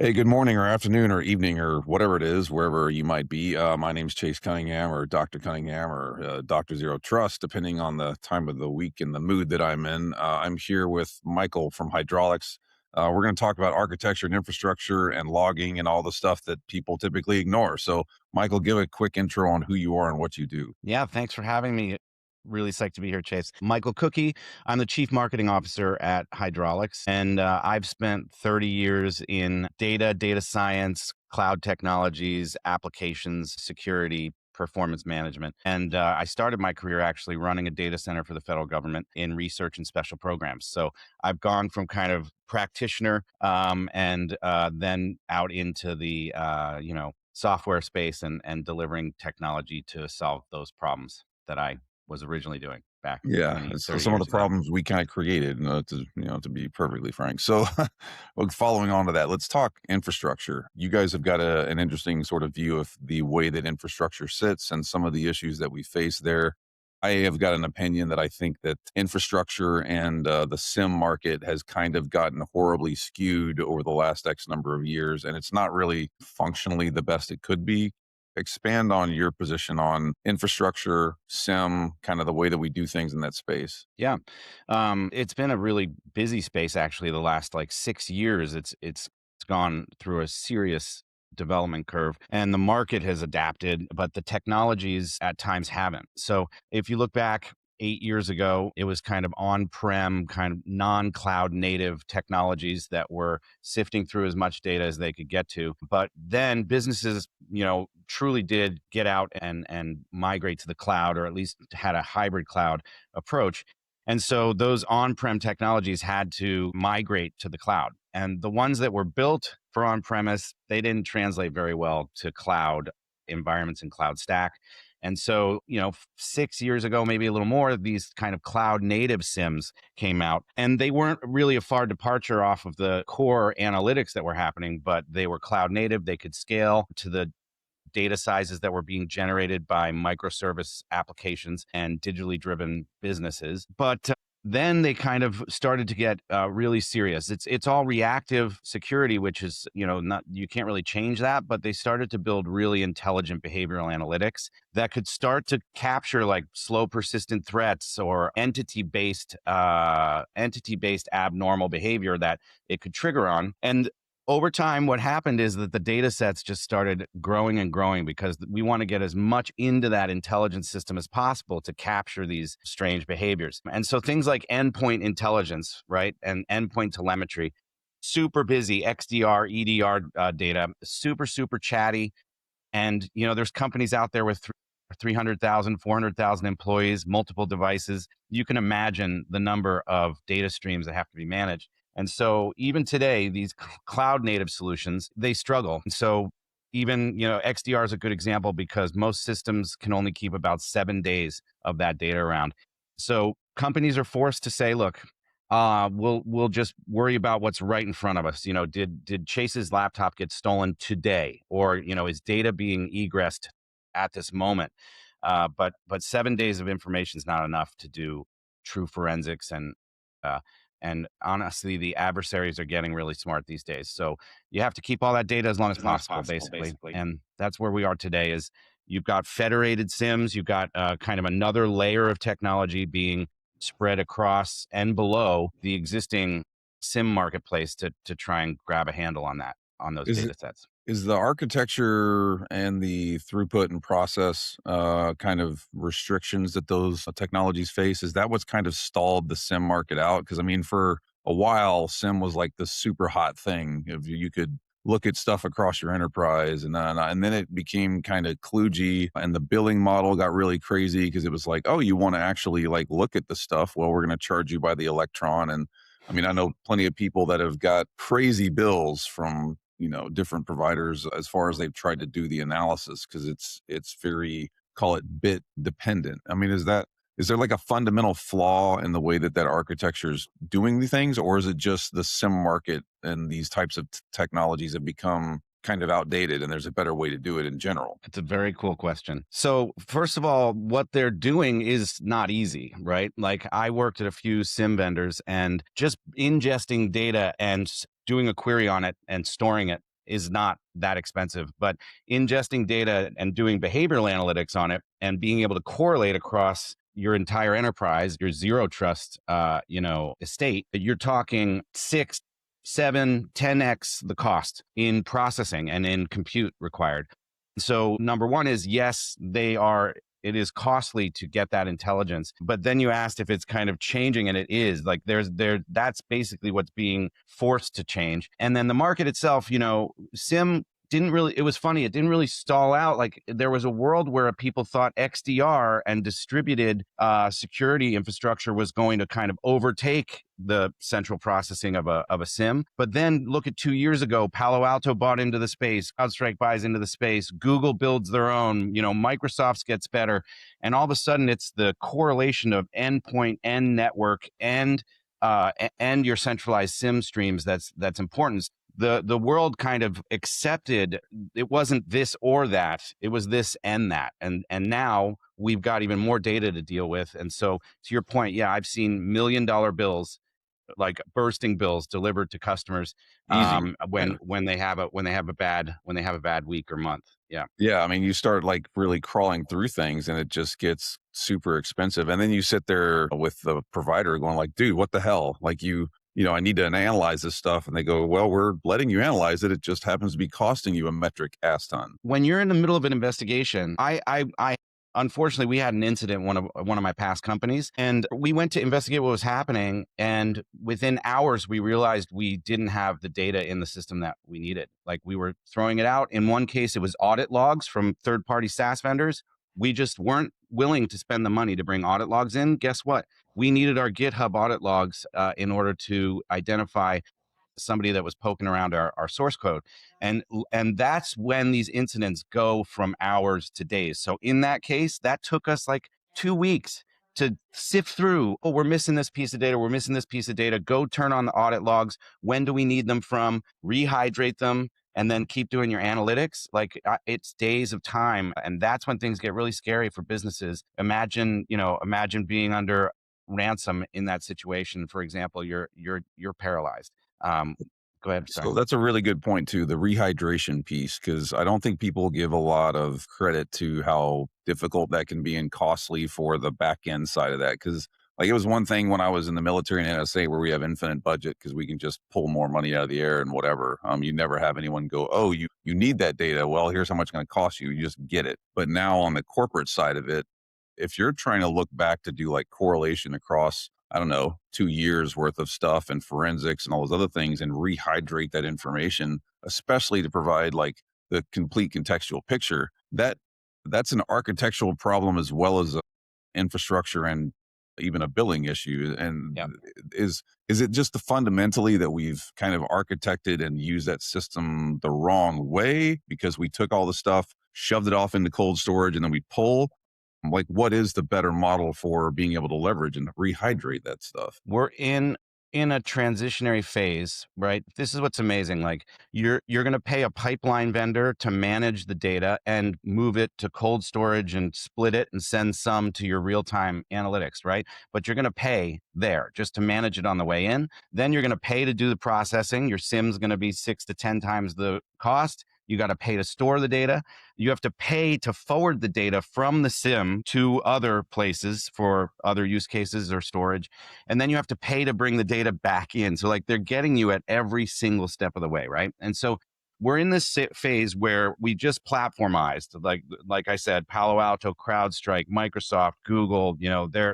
Hey, good morning or afternoon or evening or whatever it is, wherever you might be. My name's Chase Cunningham or Dr. Cunningham or Dr. Zero Trust, depending on the time of the week and the mood that I'm in. I'm here with Michael from Hydraulics. We're going to talk about architecture and infrastructure and logging and all the stuff that people typically ignore. So, Michael, give a quick intro on who you are and what you do. Yeah, thanks for having me. Really psyched to be here, Chase. Michael Cucchi. I'm the Chief Marketing Officer at Hydraulics, and I've spent 30 years in data science, cloud technologies, applications, security, performance management. And I started my career actually running a data center for the federal government in research and special programs. So I've gone from kind of practitioner and then out into the software space and delivering technology to solve those problems that I was originally doing back Yeah, 20, it's 30 some of the years ago. problems we kind of created, to be perfectly frank. So, well, following on to that, let's talk infrastructure. You guys have got an interesting sort of view of the way that infrastructure sits and some of the issues that we face there. I have got an opinion that I think that infrastructure and the SIM market has kind of gotten horribly skewed over the last X number of years, and it's not really functionally the best it could be. Expand on your position on infrastructure, SIM, kind of the way that we do things in that space. Yeah. It's been a really busy space actually the last like 6 years. It's gone through a serious development curve and the market has adapted, but the technologies at times haven't. So if you look back 8 years ago, it was kind of on-prem, kind of non-cloud native technologies that were sifting through as much data as they could get to. But then businesses, truly did get out and migrate to the cloud, or at least had a hybrid cloud approach. And so those on-prem technologies had to migrate to the cloud. And the ones that were built for on-premise, they didn't translate very well to cloud environments and cloud stack. And so, 6 years ago, maybe a little more, these kind of cloud native SIMs came out. And they weren't really a far departure off of the core analytics that were happening, but they were cloud native. They could scale to the data sizes that were being generated by microservice applications and digitally driven businesses. But then they kind of started to get really serious. It's all reactive security, which is not, you can't really change that. But they started to build really intelligent behavioral analytics that could start to capture like slow persistent threats or entity based abnormal behavior that it could trigger on. And over time, what happened is that the data sets just started growing and growing because we want to get as much into that intelligence system as possible to capture these strange behaviors. And so things like endpoint intelligence, right, and endpoint telemetry, super busy XDR, EDR data, super, super chatty. And, there's companies out there with 300,000, 400,000 employees, multiple devices. You can imagine the number of data streams that have to be managed. And so even today, these cloud native solutions, they struggle. And so even, XDR is a good example because most systems can only keep about 7 days of that data around. So companies are forced to say, look, we'll just worry about what's right in front of us. Did Chase's laptop get stolen today, or is data being egressed at this moment? But 7 days of information is not enough to do true forensics, uh, and honestly, the adversaries are getting really smart these days. So you have to keep all that data as long as possible, basically. And that's where we are today. Is you've got federated SIMs, you've got kind of another layer of technology being spread across and below the existing SIM marketplace to try and grab a handle on those Is data it sets. is the architecture and the throughput and process kind of restrictions that those technologies face? Is that what's kind of stalled the SIM market out? Because I mean, for a while, SIM was like the super hot thing. If you could look at stuff across your enterprise, and then it became kind of kludgy, and the billing model got really crazy because it was like, oh, you want to actually like look at the stuff? Well, we're going to charge you by the electron. And I mean, I know plenty of people that have got crazy bills from different providers as far as they've tried to do the analysis because it's very, call it, bit dependent. I mean, is there like a fundamental flaw in the way that architecture is doing the things, or is it just the SIM market and these types of technologies have become kind of outdated and there's a better way to do it in general? It's a very cool question. So, first of all, what they're doing is not easy, right? Like, I worked at a few SIM vendors, and just ingesting data and doing a query on it and storing it is not that expensive. But ingesting data and doing behavioral analytics on it and being able to correlate across your entire enterprise, your zero trust, estate, you're talking 6, 7, 10x the cost in processing and in compute required. So number one is, yes, it is costly to get that intelligence. But then you asked if it's kind of changing, and it is. Like that's basically what's being forced to change. And then the market itself, SIM didn't really, it was funny, it didn't really stall out. Like there was a world where people thought XDR and distributed security infrastructure was going to kind of overtake the central processing of a SIM. But then look at 2 years ago, Palo Alto bought into the space, CrowdStrike buys into the space, Google builds their own, Microsoft's gets better. And all of a sudden it's the correlation of endpoint and network and your centralized SIM streams that's important. The world kind of accepted it wasn't this or that, it was this and that. And now we've got even more data to deal with. And so to your point, yeah, I've seen $1 million bills, like bursting bills delivered to customers Easy. Yeah. when they have a bad week or month. Yeah. Yeah, I mean, you start like really crawling through things and it just gets super expensive. And then you sit there with the provider going like, dude, what the hell? Like I need to analyze this stuff. And they go, well, we're letting you analyze it. It just happens to be costing you a metric ass ton. When you're in the middle of an investigation, I unfortunately, we had an incident one of my past companies, and we went to investigate what was happening. And within hours, we realized we didn't have the data in the system that we needed. Like we were throwing it out. In one case, it was audit logs from third-party SaaS vendors. We just weren't willing to spend the money to bring audit logs in. Guess what? We needed our GitHub audit logs in order to identify somebody that was poking around our source code. And that's when these incidents go from hours to days. So in that case, that took us like 2 weeks to sift through. Oh, we're missing this piece of data. We're missing this piece of data. Go turn on the audit logs. When do we need them from? Rehydrate them, and then keep doing your analytics. Like it's days of time. And that's when things get really scary for businesses. Imagine being under ransom in that situation. For example, you're paralyzed. Go ahead. Sorry. So that's a really good point too, the rehydration piece, because I don't think people give a lot of credit to how difficult that can be and costly for the back end side of that. Because like it was one thing when I was in the military and NSA where we have infinite budget because we can just pull more money out of the air and whatever. You never have anyone go, oh, you need that data. Well, here's how much it's going to cost you. You just get it. But now on the corporate side of it, if you're trying to look back to do like correlation across, I don't know, 2 years worth of stuff and forensics and all those other things and rehydrate that information, especially to provide like the complete contextual picture, that's an architectural problem as well as a infrastructure and even a billing issue. And Yeah. is it just the fundamentally that we've kind of architected and used that system the wrong way because we took all the stuff, shoved it off into cold storage, and then we pull? Like, what is the better model for being able to leverage and rehydrate that stuff? We're in a transitionary phase, right? This is what's amazing. Like you're going to pay a pipeline vendor to manage the data and move it to cold storage and split it and send some to your real-time analytics, right? But you're going to pay there just to manage it on the way in. Then you're going to pay to do the processing. Your SIM's going to be 6 to 10 times the cost. You got to pay to store the data. You have to pay to forward the data from the SIM to other places for other use cases or storage. And then you have to pay to bring the data back in. So like they're getting you at every single step of the way, right? And so we're in this phase where we just platformized, like I said, Palo Alto, CrowdStrike, Microsoft, Google,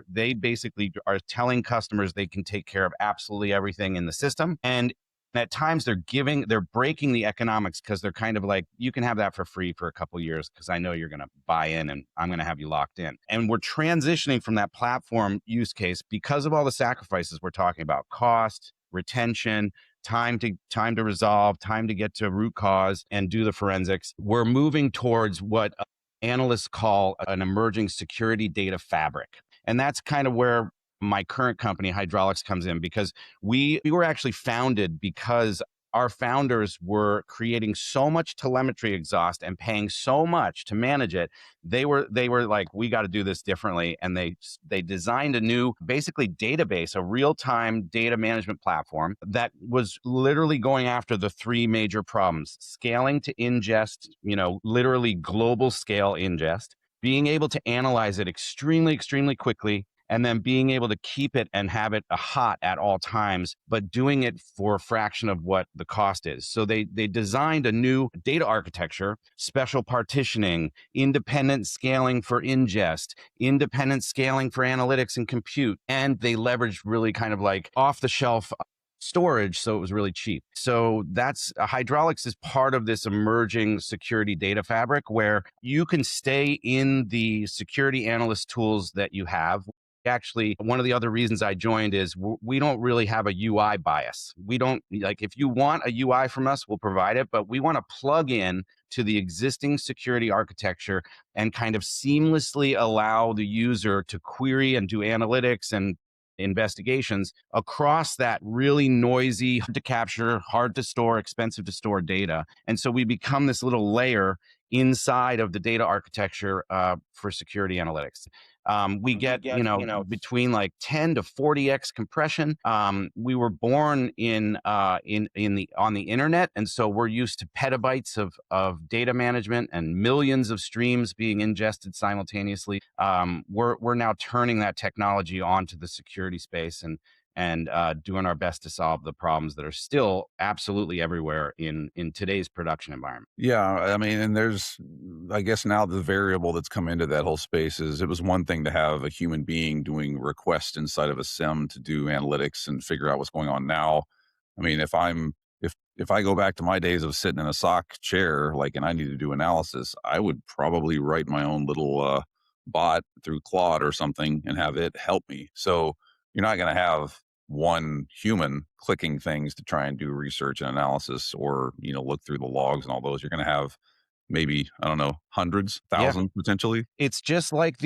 they basically are telling customers they can take care of absolutely everything in the system. And at times they're breaking the economics because they're kind of like, you can have that for free for a couple of years because I know you're going to buy in and I'm going to have you locked in. And we're transitioning from that platform use case because of all the sacrifices we're talking about: cost, retention, time to resolve, time to get to root cause and do the forensics. We're moving towards what analysts call an emerging security data fabric. And that's kind of where my current company, Hydraulics, comes in, because we were actually founded because our founders were creating so much telemetry exhaust and paying so much to manage it. They were like, we got to do this differently, and they designed a new, basically, database, a real-time data management platform that was literally going after the three major problems: scaling to ingest, literally global scale ingest, being able to analyze it extremely, extremely quickly, and then being able to keep it and have it hot at all times, but doing it for a fraction of what the cost is. So they designed a new data architecture: special partitioning, independent scaling for ingest, independent scaling for analytics and compute, and they leveraged really kind of like off the shelf storage, so it was really cheap. So that's hydraulics is part of this emerging security data fabric where you can stay in the security analyst tools that you have. Actually, one of the other reasons I joined is we don't really have a UI bias. We don't, like, if you want a UI from us, we'll provide it, but we want to plug in to the existing security architecture and kind of seamlessly allow the user to query and do analytics and investigations across that really noisy, hard to capture, hard to store, expensive to store data. And so we become this little layer inside of the data architecture for security analytics. We get, between like 10 to 40x compression. We were born in the on the internet, and so we're used to petabytes of data management and millions of streams being ingested simultaneously. We're now turning that technology onto the security space and doing our best to solve the problems that are still absolutely everywhere in today's production environment. Yeah, I mean, and there's, I guess now the variable that's come into that whole space is it was one thing to have a human being doing requests inside of a SIEM to do analytics and figure out what's going on now. I mean, if I go back to my days of sitting in a sock chair, like, and I need to do analysis, I would probably write my own little bot through Claude or something and have it help me. So you're not going to have one human clicking things to try and do research and analysis or, look through the logs and all those. You're going to have maybe, I don't know, hundreds, Yeah. thousands potentially. It's just like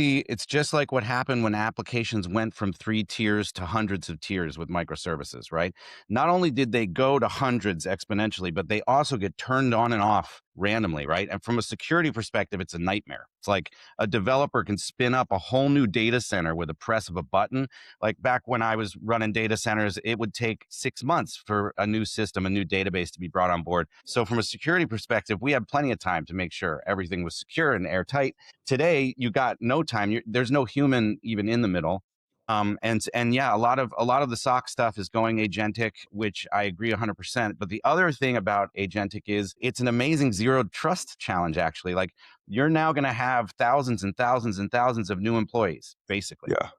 what happened when applications went from 3 tiers to hundreds of tiers with microservices, right? Not only did they go to hundreds exponentially, but they also get turned on and off randomly, right? And from a security perspective, it's a nightmare. It's like a developer can spin up a whole new data center with a press of a button. Like back when I was running data centers, it would take 6 months for a new system, a new database to be brought on board. So from a security perspective, we had plenty of time to make sure everything was secure and airtight. Today, you got no time. There's no human even in the middle. And yeah, a lot of the SOC stuff is going agentic, which I agree 100%. But the other thing about agentic is it's an amazing zero trust challenge. Actually, like, you're now going to have thousands and thousands and thousands of new employees. Basically, Yeah.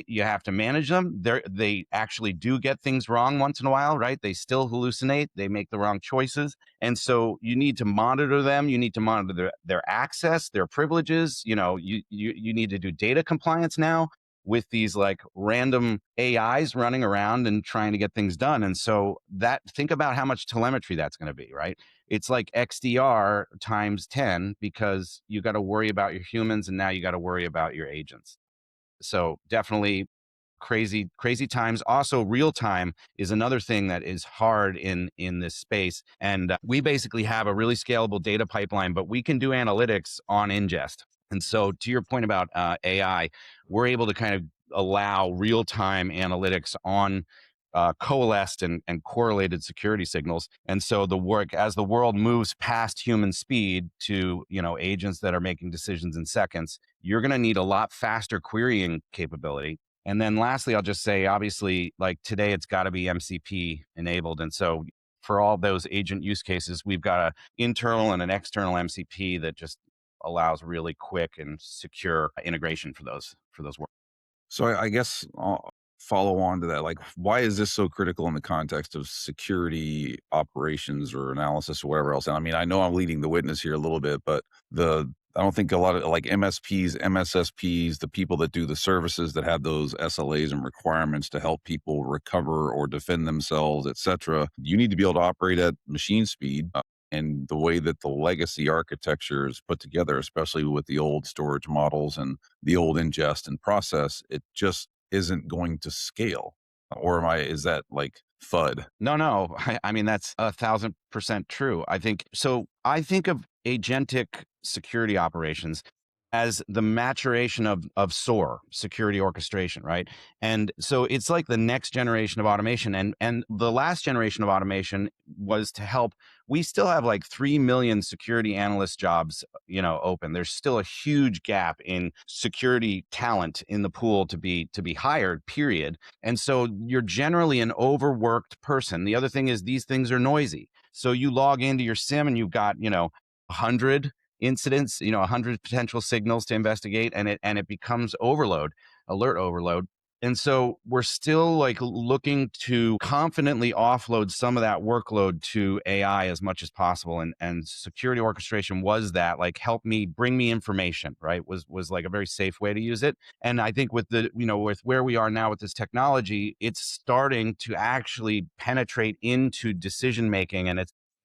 you have to manage them. They actually do get things wrong once in a while, right? They still hallucinate. They make the wrong choices, and so you need to monitor them. You need to monitor their access, their privileges. You need to do data compliance now with these like random AIs running around and trying to get things done. And so think about how much telemetry that's going to be, right? It's like XDR times 10 because you got to worry about your humans and now you got to worry about your agents. So definitely crazy, crazy times. Also, real time is another thing that is hard in this space. And we basically have a really scalable data pipeline, but we can do analytics on ingest. And so, to your point about AI, we're able to kind of allow real time analytics on coalesced and correlated security signals. And so as the world moves past human speed to, agents that are making decisions in seconds, you're going to need a lot faster querying capability. And then lastly, I'll just say, obviously, like today, it's got to be MCP enabled. And so for all those agent use cases, we've got an internal and an external MCP that just allows really quick and secure integration for those work. So I guess I'll follow on to that. Like, why is this so critical in the context of security operations or analysis or whatever else? And I mean, I know I'm leading the witness here a little bit, but I don't think a lot of like MSPs, MSSPs, the people that do the services that have those SLAs and requirements to help people recover or defend themselves, et cetera, you need to be able to operate at machine speed. And the way that the legacy architecture is put together, especially with the old storage models and the old ingest and process, it just isn't going to scale. Or is that like FUD. No, no. I mean, that's 1,000% true. I think so. I think of agentic security operations as the maturation of SOAR, security orchestration, right? And so it's like the next generation of automation. And the last generation of automation was to help. We still have like 3 million security analyst jobs, open. There's still a huge gap in security talent in the pool to be hired, period. And so you're generally an overworked person. The other thing is these things are noisy. So you log into your SIM and you've got, 100 incidents, 100 potential signals to investigate, and it becomes overload, alert overload. And so we're still like looking to confidently offload some of that workload to AI as much as possible. And security orchestration was that, like, help me bring me information, right? Was like a very safe way to use it. And I think with with where we are now with this technology, it's starting to actually penetrate into decision making, and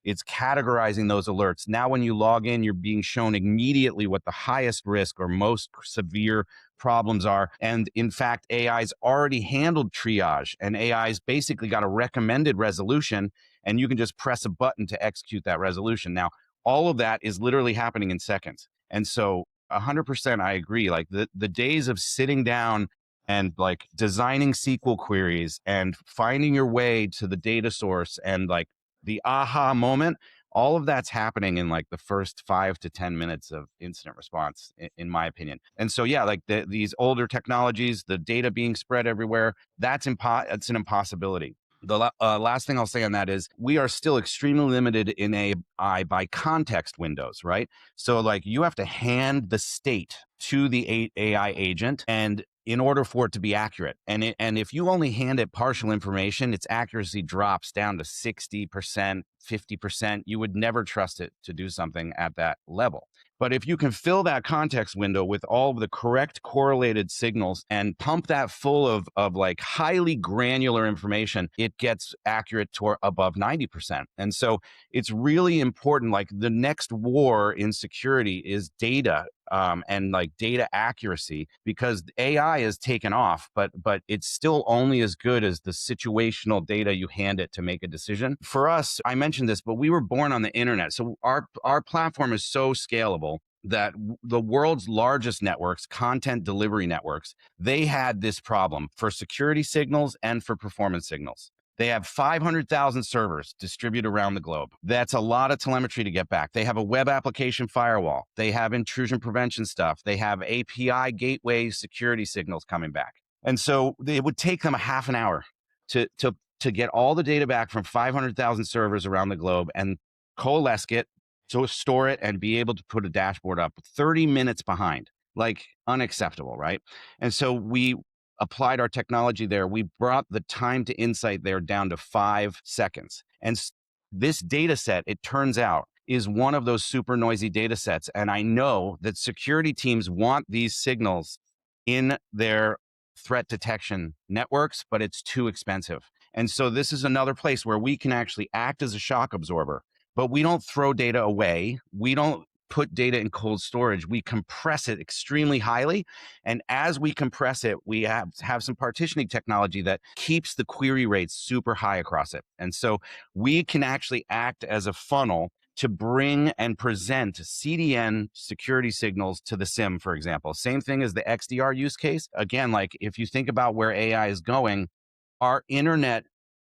it's categorizing those alerts. Now, when you log in, you're being shown immediately what the highest risk or most severe problems are. And in fact, AI's already handled triage, and AI's basically got a recommended resolution, and you can just press a button to execute that resolution. Now, all of that is literally happening in seconds. And so 100% I agree. Like the days of sitting down and like designing SQL queries and finding your way to the data source and like the aha moment, all of that's happening in like the first 5 to 10 minutes of incident response, in my opinion. And so, yeah, like these older technologies, the data being spread everywhere, it's an impossibility. The last thing I'll say on that is we are still extremely limited in AI by context windows, right? So, like, you have to hand the state to the AI agent, and in order for it to be accurate. And if you only hand it partial information, its accuracy drops down to 60%, 50%. You would never trust it to do something at that level. But if you can fill that context window with all of the correct correlated signals and pump that full of like highly granular information, it gets accurate to above 90%. And so it's really important. Like the next war in security is data, and like data accuracy, because AI is taken off, but it's still only as good as the situational data you hand it to make a decision. For us, I mentioned this, but we were born on the internet, so our platform is so scalable that the world's largest networks, content delivery networks, they had this problem for security signals and for performance signals. They have 500,000 servers distributed around the globe. That's a lot of telemetry to get back. They have a web application firewall. They have intrusion prevention stuff. They have API gateway security signals coming back. And so it would take them a half an hour to get all the data back from 500,000 servers around the globe and coalesce it, to store it, and be able to put a dashboard up 30 minutes behind. Like, unacceptable, right? And so we applied our technology there. We brought the time to insight there down to 5 seconds. And this data set, it turns out, is one of those super noisy data sets. And I know that security teams want these signals in their threat detection networks, but it's too expensive. And so this is another place where we can actually act as a shock absorber, but we don't throw data away. We don't put data in cold storage. We compress it extremely highly. And as we compress it, we have some partitioning technology that keeps the query rates super high across it. And so we can actually act as a funnel to bring and present CDN security signals to the SIM, for example. Same thing as the XDR use case. Again, like if you think about where AI is going, our internet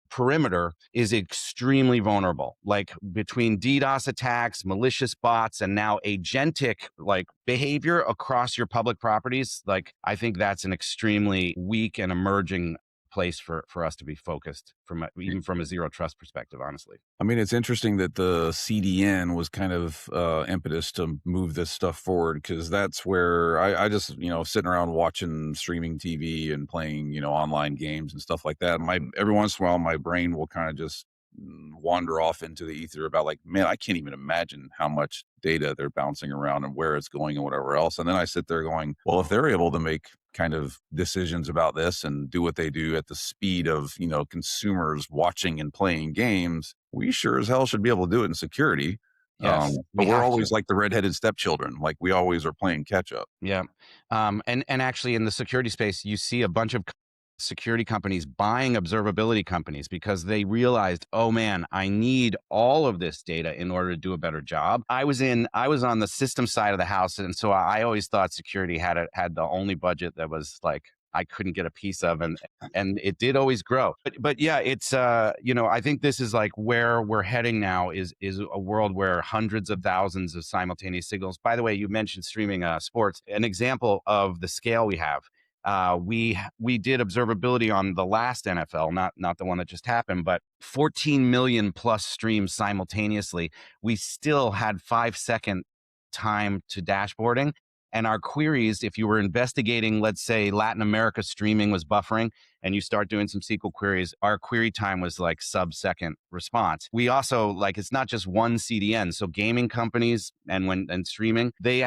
perimeter is extremely vulnerable. Like between DDoS attacks, malicious bots, and now agentic like behavior across your public properties, like I think that's an extremely weak and emerging place for us to be focused from even from a zero trust perspective, honestly. I mean, it's interesting that the CDN was kind of impetus to move this stuff forward, because that's where I just, sitting around watching streaming TV and playing, online games and stuff like that. Every once in a while, my brain will kind of just wander off into the ether about like, man, I can't even imagine how much data they're bouncing around and where it's going and whatever else. And then I sit there going, well, if they're able to make kind of decisions about this and do what they do at the speed of, consumers watching and playing games, we sure as hell should be able to do it in security. Yes, But we we're have to. always like the redheaded stepchildren. Like we always are playing catch up. Yeah. And actually in the security space, you see a bunch of security companies buying observability companies because they realized, oh man, I need all of this data in order to do a better job. I was on the system side of the house, and so I always thought security had the only budget that was like I couldn't get a piece of, and it did always grow. But yeah, it's I think this is like where we're heading now is a world where hundreds of thousands of simultaneous signals. By the way, you mentioned streaming sports. An example of the scale we have. We did observability on the last NFL, not the one that just happened, but 14 million plus streams simultaneously. We still had 5 second time to dashboarding. And our queries, if you were investigating, let's say Latin America streaming was buffering and you start doing some SQL queries, our query time was like sub-second response. We also like, it's not just one CDN. So gaming companies and streaming, they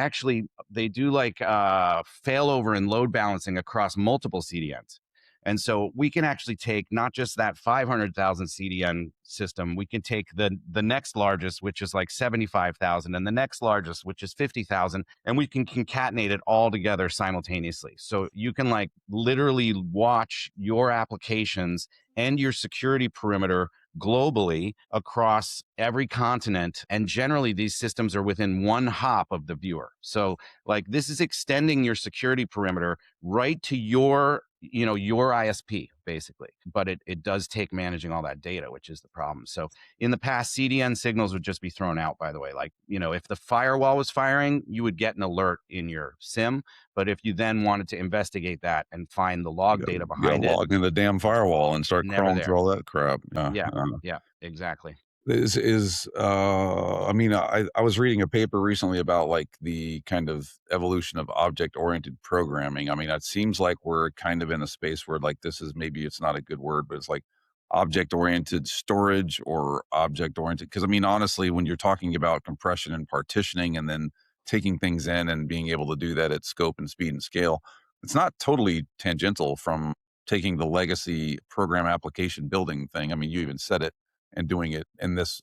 do like failover and load balancing across multiple CDNs. And so we can actually take not just that 500,000 CDN system, we can take the next largest, which is like 75,000, and the next largest, which is 50,000, and we can concatenate it all together simultaneously. So you can like literally watch your applications and your security perimeter globally across every continent. And generally, these systems are within one hop of the viewer. So like this is extending your security perimeter right to your ISP basically, but it does take managing all that data, which is the problem. So in the past, CDN signals would just be thrown out, by the way. Like, if the firewall was firing, you would get an alert in your SIM. But if you then wanted to investigate that and find the log data You got behind it, logged in the damn firewall and start never crawling through there. all that crap. Yeah. Yeah, yeah, exactly. I mean, I was reading a paper recently about like the kind of evolution of object oriented programming. I mean, it seems like we're kind of in a space where like this is, maybe it's not a good word, but it's like object oriented storage or object oriented. Cause I mean, honestly, when you're talking about compression and partitioning and then taking things in and being able to do that at scope and speed and scale, it's not totally tangential from taking the legacy program application building thing. I mean, you even said it, and doing it in this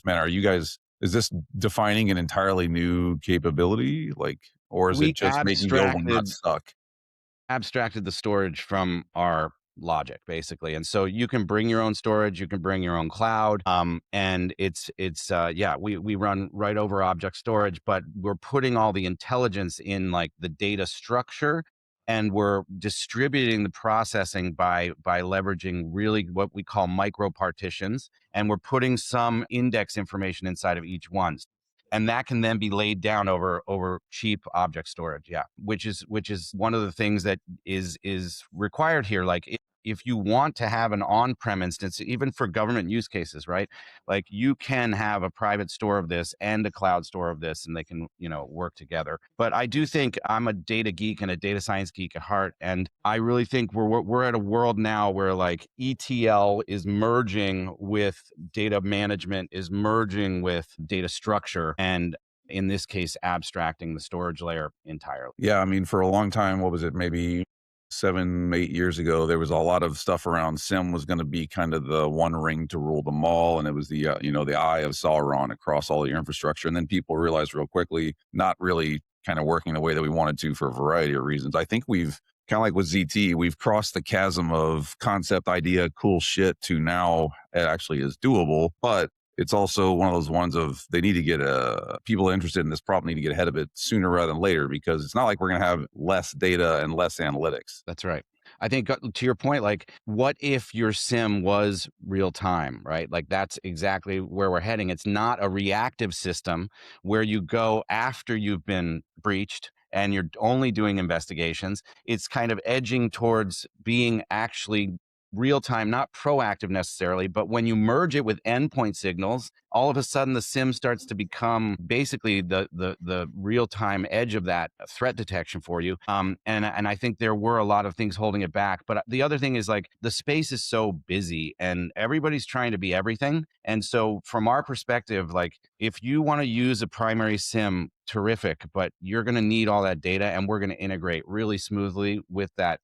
manner. Are you guys, is this defining an entirely new capability? Like, or is it We just making the old one not suck? abstracted the storage from our logic basically, and so you can bring your own storage, you can bring your own cloud, and it's we run right over object storage, but we're putting all the intelligence in like the data structure, and we're distributing the processing by leveraging really what we call micro partitions, and we're putting some index information inside of each one, and that can then be laid down over cheap object storage. Yeah, which is one of the things that is required here. Like if you want to have an on-prem instance, even for government use cases, right? Like you can have a private store of this and a cloud store of this, and they can work together. But I do think I'm a data geek and a data science geek at heart, and I really think we're at a world now where like ETL is merging with data management, is merging with data structure, and in this case, abstracting the storage layer entirely. Yeah, I mean, for a long time, what was it, maybe 7, 8 years ago, there was a lot of stuff around SIM was gonna be kind of the one ring to rule them all, and it was the eye of Sauron across all your infrastructure, and then people realized real quickly, not really kinda working the way that we wanted to for a variety of reasons. I think we've kinda like with ZT, we've crossed the chasm of concept, idea, cool shit to now it actually is doable, but it's also one of those ones of they need to get people interested in this problem need to get ahead of it sooner rather than later, because it's not like we're going to have less data and less analytics. That's right. I think to your point, like, what if your SIM was real time, right? Like, that's exactly where we're heading. It's not a reactive system where you go after you've been breached and you're only doing investigations. It's kind of edging towards being actually real time, not proactive necessarily, but when you merge it with endpoint signals, all of a sudden the SIM starts to become basically the real time edge of that threat detection for you. And I think there were a lot of things holding it back. But the other thing is like the space is so busy and everybody's trying to be everything. And so from our perspective, like if you want to use a primary SIM, terrific, but you're going to need all that data, and we're going to integrate really smoothly with that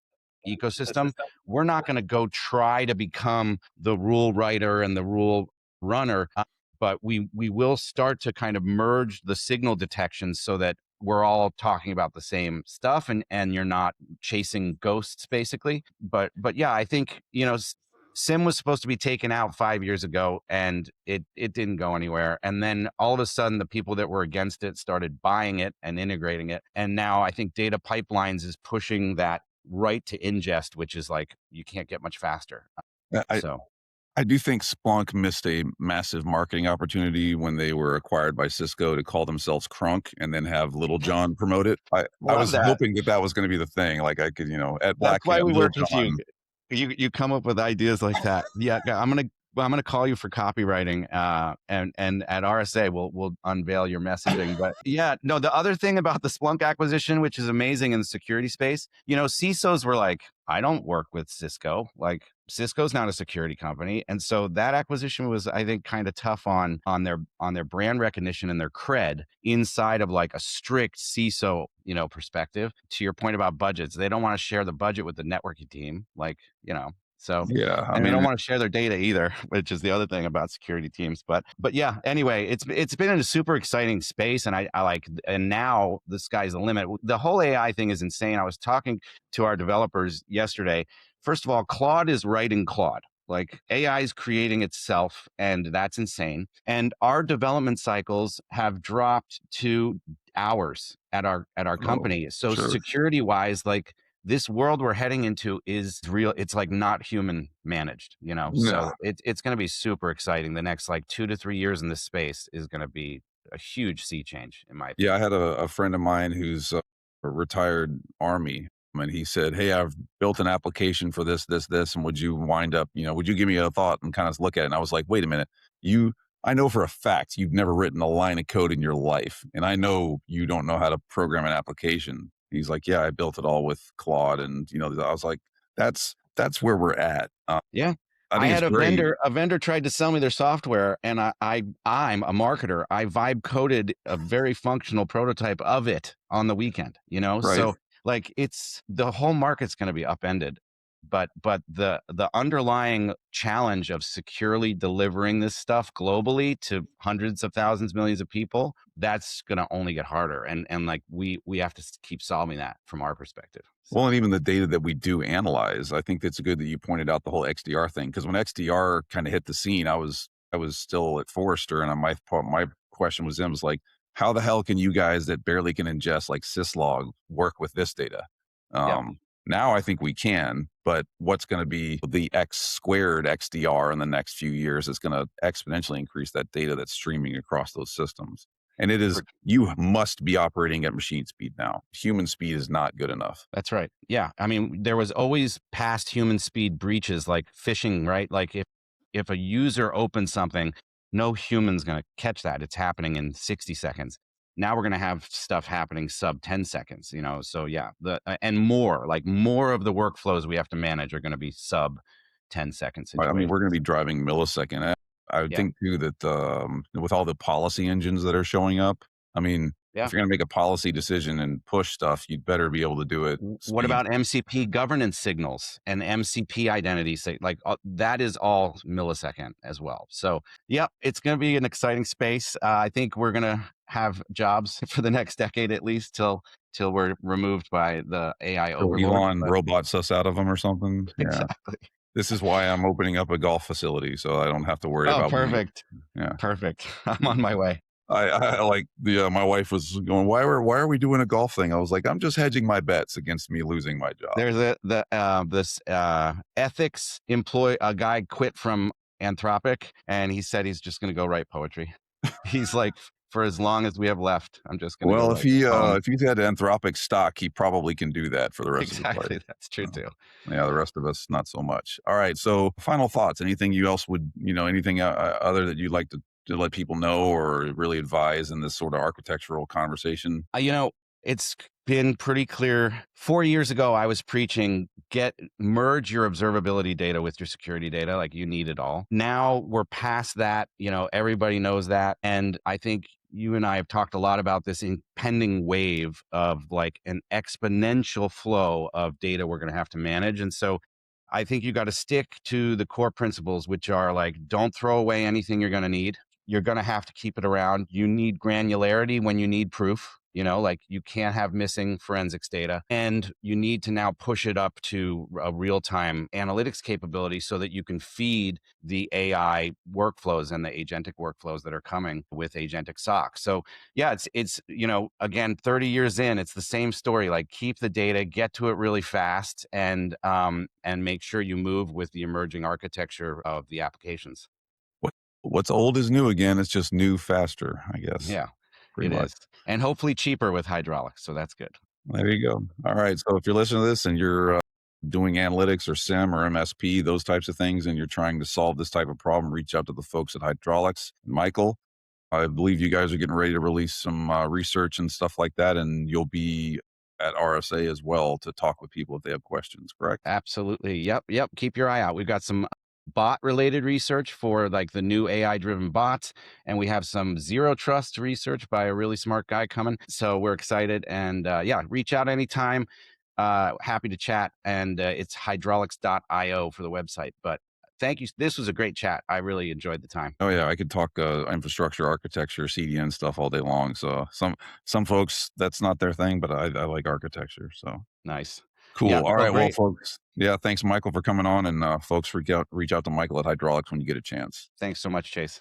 ecosystem. We're not going to go try to become the rule writer and the rule runner, but we will start to kind of merge the signal detection so that we're all talking about the same stuff, and you're not chasing ghosts basically. But yeah, I think, SIM was supposed to be taken out 5 years ago, and it didn't go anywhere. And then all of a sudden, the people that were against it started buying it and integrating it. And now I think data pipelines is pushing that right to ingest, which is like you can't get much faster. I So I do think Splunk missed a massive marketing opportunity when they were acquired by Cisco to call themselves Crunk and then have Little John promote it. I love was that. hoping that that was gonna be the thing, like, I could, at That's Black why Hat, we Little work with you. John. You come up with ideas like that. Yeah, I'm gonna call you for copywriting, and at RSA we'll unveil your messaging. But yeah, no, the other thing about the Splunk acquisition, which is amazing in the security space, CISOs were like, I don't work with Cisco. Like Cisco's not a security company, and so that acquisition was, I think, kind of tough on their brand recognition and their cred inside of like a strict CISO, perspective. To your point about budgets, they don't want to share the budget with the networking team, like, so, Yeah, I and they don't mean, want to share their data either, which is the other thing about security teams. But yeah, anyway, it's been a super exciting space, and I like, and now the sky's the limit. The whole AI thing is insane. I was talking to our developers yesterday. First of all, Claude is writing Claude. Like AI is creating itself, and that's insane. And our development cycles have dropped to hours at our oh, company. So sure. security wise, like this world we're heading into is real. It's like not human managed, Yeah. so it's going to be super exciting. The next like 2 to 3 years in this space is going to be a huge sea change, in my Yeah, I opinion. had a friend of mine who's a retired Army, and he said, "Hey, I've built an application for this, this, this, and would you wind up, would you give me a thought and kind of look at it?" And I was like, "Wait a minute, you." I know for a fact you've never written a line of code in your life, and I know you don't know how to program an application. He's like, "Yeah, I built it all with Claude," and I was like, "That's where we're at." Yeah. I I think it's had a great, vendor tried to sell me their software, and I'm a marketer. I vibe coded a very functional prototype of it on the weekend, right? So like it's the whole market's going to be upended. But the underlying challenge of securely delivering this stuff globally to hundreds of thousands, millions of people, that's going to only get harder. And like we have to keep solving that from our perspective. Well, So, and even the data that we do analyze, I think it's good that you pointed out the whole XDR thing because when XDR kind of hit the scene, I was still at Forrester, and my question was like, how the hell can you guys that barely can ingest like syslog work with this data? yeah. Now I think we can, but what's going to be the X squared XDR in the next few years is going to exponentially increase that data that's streaming across those systems. And you must be operating at machine speed now. Human speed is not good enough. That's right. Yeah. I mean, there was always past human speed breaches like phishing, right? Like if a user opens something, no human's going to catch that. It's happening in 60 seconds. Now we're going to have stuff happening sub 10 seconds, So yeah, and more of the workflows we have to manage are going to be sub 10-second I mean, we're situations. gonna be driving millisecond. I would Yeah. think too that, with all the policy engines that are showing up, I mean, Yeah. if you're gonna make a policy decision and push stuff, you'd better be able to do it What speed. about MCP governance signals and MCP identity? Like that is all millisecond as well. So, yeah, it's going to be an exciting space. I think we're going to have jobs for the next decade at least till we're removed by the AI Till overlords. Elon But robots us out of them or something. Yeah. exactly. This is why I'm opening up a golf facility so I don't have to worry Oh, about money. perfect, Yeah. perfect. I'm on my way. I like my wife was going, "Why are we doing a golf thing?" I was like, "I'm just hedging my bets against me losing my job." There's this ethics employee, a guy quit from Anthropic, and he said he's just going to go write poetry. He's like, for as long as we have left, I'm just going to go Well, write poems. if he's had Anthropic stock, he probably can do that for the rest of his life. Exactly, that's true So, too. yeah, the rest of us, not so much. All right. So, final thoughts. Anything you else would, anything other that you'd like to let people know or really advise in this sort of architectural conversation? It's been pretty clear. 4 years ago, I was preaching merge your observability data with your security data, like you need it all. Now we're past that. Everybody knows that, and I think you and I have talked a lot about this impending wave of like an exponential flow of data we're going to have to manage, and so I think you got to stick to the core principles, which are like, don't throw away anything you're going to need. You're going to have to keep it around. You need granularity when you need proof. Like you can't have missing forensics data. And you need to now push it up to a real time analytics capability so that you can feed the AI workflows and the agentic workflows that are coming with agentic SOC. So yeah, again, 30 years in, it's the same story. Like keep the data, get to it really fast, and make sure you move with the emerging architecture of the applications. What what's old is new again. It's just new faster, I guess, Yeah, pretty it much. is. And hopefully cheaper with hydraulics. So that's good. There you go. All right. So if you're listening to this and you're doing analytics or SIM or MSP, those types of things, and you're trying to solve this type of problem, reach out to the folks at Hydraulics. Michael, I believe you guys are getting ready to release some research and stuff like that, and you'll be at RSA as well to talk with people if they have questions, correct? Absolutely. Yep. Yep. Keep your eye out. We've got some bot related research for like the new AI driven bots. And we have some zero trust research by a really smart guy coming. So we're excited. And yeah, reach out anytime. Happy to chat. And it's hydraulics.io for the website. But thank you. This was a great chat. I really enjoyed the time. Oh yeah, I could talk infrastructure architecture, CDN stuff all day long. So some folks that's not their thing, but I like architecture. So Nice. Yeah. cool. All Well, right, well, great. folks. Yeah, thanks, Michael, for coming on, and folks, reach out to Michael at Hydraulics when you get a chance. Thanks so much, Chase.